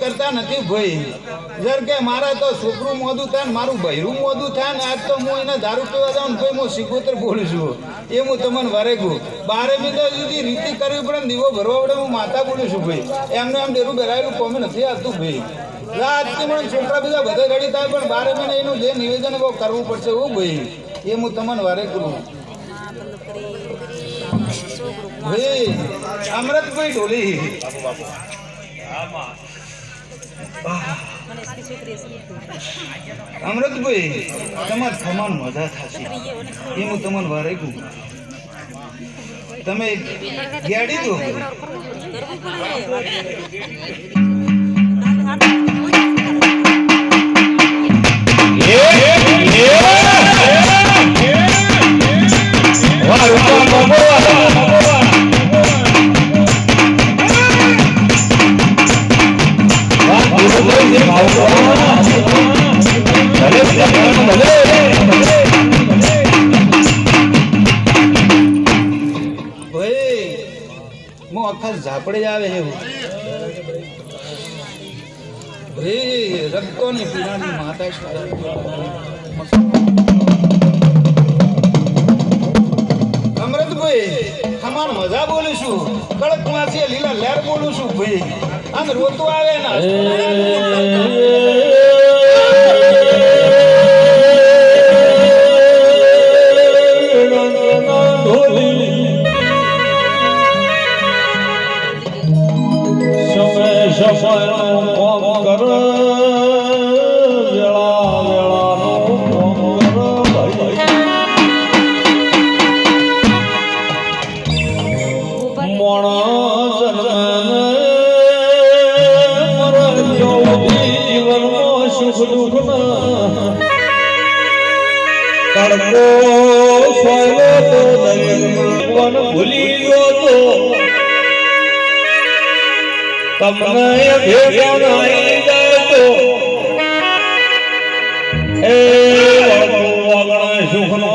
કરતા નથી ભાઈ. જર કે મારા તો છોકરું મોદું થાય ને મારું બૈરું મોદું થાય ને આજ તો હું એને દારૂ પીવા જાઉં ને ભાઈ હું સિકોતર બોલું છું એ હું તમને વરેગું 12 મિનિટ સુધી રીતિ કરવી પડે ને દીવો ભરવા પડે હું માતા બોલું છું ભાઈ. એમને આમ ડેરું ભરાયેલું કોમે નથી આવતું ભાઈ. આજથી મને છોકરા બધા બધા ગાડી થાય પણ 12 મહિને એનું જે નિવેદન કરવું પડશે એવું ભાઈ એ હું તમને વારે કરું ભાઈ. અમૃતભાઈ ઢોલી અમૃતભાઈ તમારે થમાન મજા થશે એ હું તમને વારે કહું. તમે ગાડી દો ઝાપડે આવે એવું રક્તો ની પીણાની માતા અમૃતભાઈ ખમાન મજા બોલું છું. કડક માસી લીલા લહેર બોલું છું ભાઈ. આમ રોતું આવે ના ભૂલી ગયો તો તમને ભેગા નહીં જતો એ વગણ સુખ નો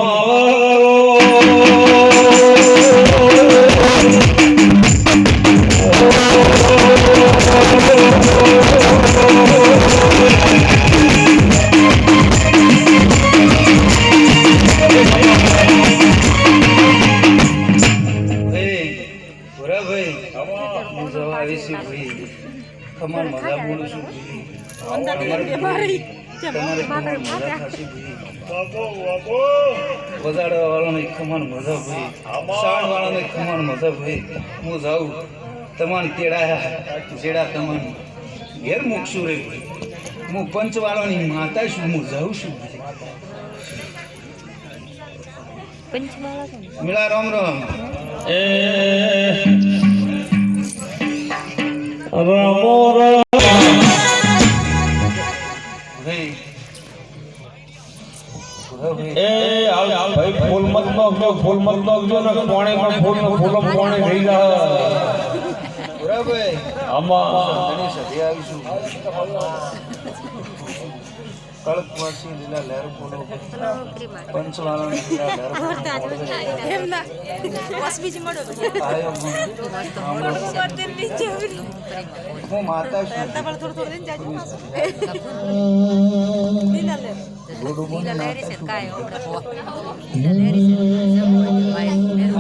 તમારે મજા બોલું છું. બજાડવા વાળાને ખમાન મજા ભાઈ. સાણ વાળાને ખમાન મજા ભાઈ. હું જાઉં તમારે તેડાયા જેડા તમારે ઘેર મૂકશું રે. હું પંચવાળાની માતા છું. હું જાઉં છું. મિલા રામ રામ રામો રામ ભાઈ. ફૂલ મત નાખજો ફૂલ મત નાખજો ને પાણી પણ ફૂલ નો ફૂલો પાણી થઈ જાય બરાબર. આમાં સધી આવીશું કળકવાસી લીલા લહેર ફૂલો પંચવાળાની લીલા લહેર હું માતા છું.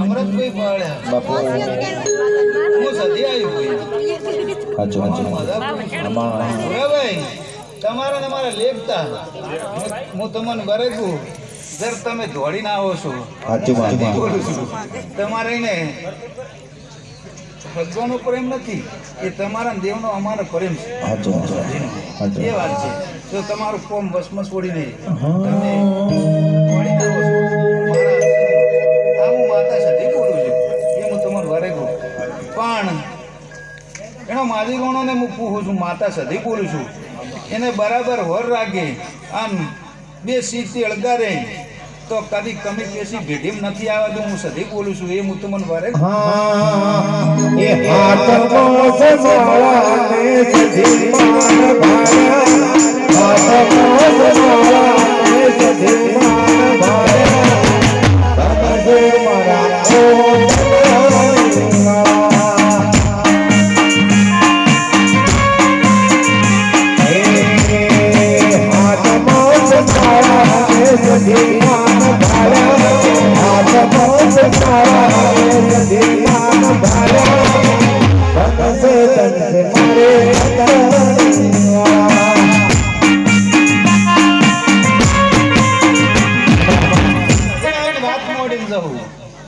અમૃતભાઈ પાડ્યા હું સધી આવ્યું તમારા ને મારા લેખતા હું તમને બરેગું જર તમે દોડીને આવો છો તમારે એને ભગવાનનો પ્રેમ નથી એ તમારા દેવનો અમારો પ્રેમ છે એ વાત છે. જો તમારું કોમ વસમાં છોડી નહીં તમે દોડીને આવો છો મારા હું માતા સધી બોલું છું એ હું તમારું બરેગું પણ એનો માજીગણોને હું પૂછું છું માતા સધી બોલું છું એને બરાબર હોર રાખે આમ બે સીટથી અળગારે તો કદી કમી પેસી ભેટીમ નથી આવવા તો હું સધી બોલું છું એ હું તમને વારે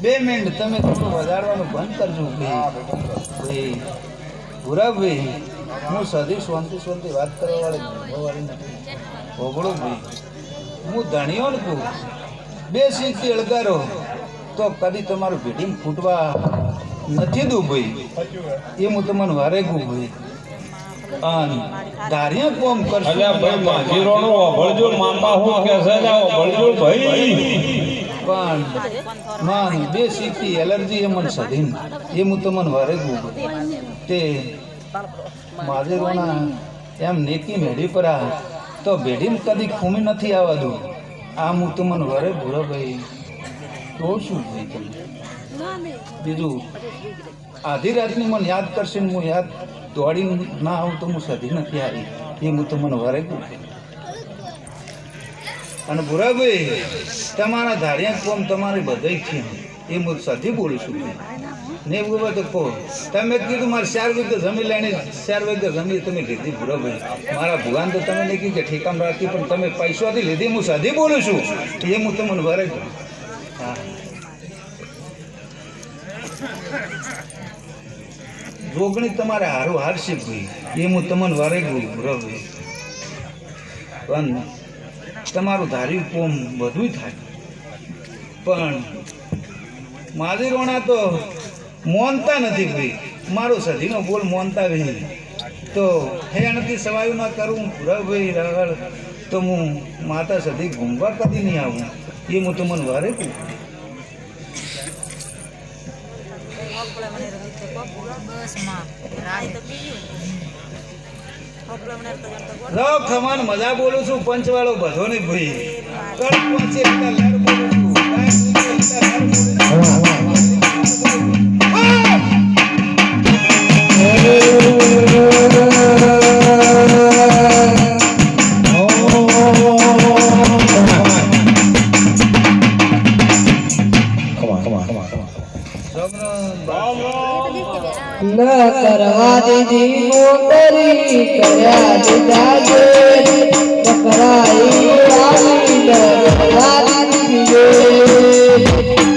2 મિનિટ તમે થોડું વધારવાનું બંધ કરજો ભાઈ ભૂરાભાઈ હું સદી શાંતિ વાત કરવા વાળી નથી ભોગળો ભાઈ હું ધણીઓ ને કહું 2 સીટથી અળગારો તો કદી તમારું ભેટીમ ફૂટવા નથી દઉં ભાઈ એ હું તમને વારે કહું ભાઈ અને ધાર્યા કોમ કરશો ભાઈ માજીરોનો ઓભળજો મામા હું કે છે ઓભળજો ભાઈ પણ માન 2 સીટથી એલર્જી એ મને સધીન એ હું તમને વારે કહું તે માજીરોના એમ નેકી મેઢી પર આ તો ભેડીને કદી ખૂમી નથી આવવા દઉં આ હું તમને વારે ભૂરો ભાઈ કહું છું ભાઈ તમને બીજું આધી રાતની મને યાદ કરશે ને હું યાદ દોડીને ના આવું તો હું સધી નથી આવી એ હું તમને વારે કહું અને ભૂરાભાઈ તમારા ધાર્યા કોમ તમારે બધાય છે એ હું સધી બોલું છું ને એવું તો કહો તમે કીધું મારે 4 વીઘા જમીન લઈને 4 વીઘા જમીન તમે લીધી ભૂરાભાઈ મારા ભગવાન તો તમે નહીં કીધું કે ઠેકામ રાખી પણ તમે પૈસાથી લીધી હું સધી બોલું છું એ હું તમને વારે કહું હા રોગણી તમારે હારું હારશે ભાઈ એ હું તમને વારે કહું ભૂરાભાઈ પણ તમારું ધાર્યું કોમ બધું થાય પણ માજીરોણા તો મોનતા નથી ભાઈ મારો સધીનો બોલ મોનતા નહીં તો હેણથી સવાયું ના કરું ભૂરાભાઈ રાવળ તો હું માતા સધી ઘૂમવા કદી નહીં આવું એ હું તમને વારે કહું ખમાન મજા બોલું છું પંચવાળો બધો ને ભાઈ ન કરવા દીધી મોટરી કર્યા દીધા જે પકડાઈ આવી ન કરવા દીધી